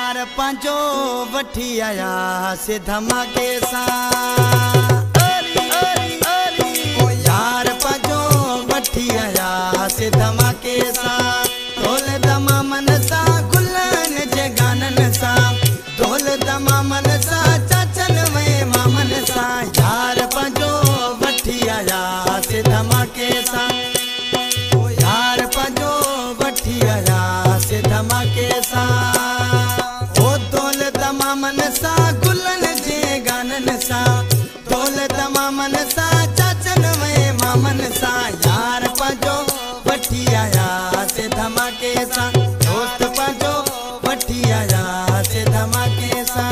यार पंजो वठी आया से धमाके सां। ओ यार पंजो वठी आया से धमाके सां। ढोल दमामन सां गुलन जे गानन सां। ढोल दमामन सां चाचन वे मामन सां। यार पंजो वठी आया से धमाके सां। ओ यार पंजो वठी आया से धमाके सां। ओ ढोल दमामन सां गुलन जे गानन सां। ढोल दमामन सां चाचन वे मामन सां। यार पंजो वठी आया से धमाके सां। दोस्त पंजो वठी आया से धमाके सां।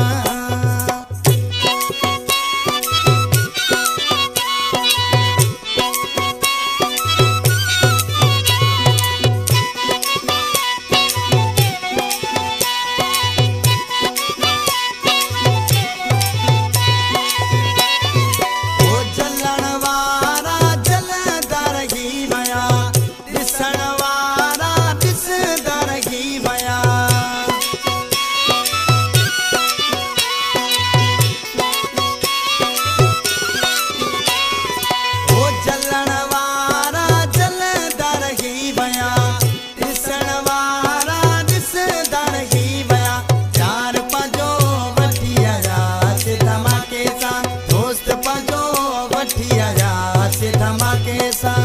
धमाके सां।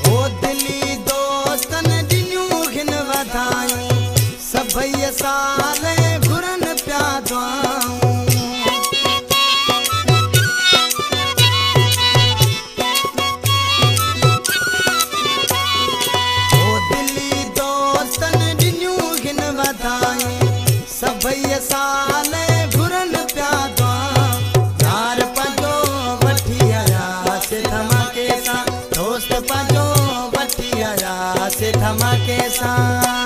ओ दिली दोस्तन ॾिनियूं घिन वधायूं। सभई साल घुरन पिया दुआऊं। सभई साल घुरन पिया दुआऊं। यार पंजो वठी आया से धमाके सां। दोस्त पंजो वठी आया से धमाके सां।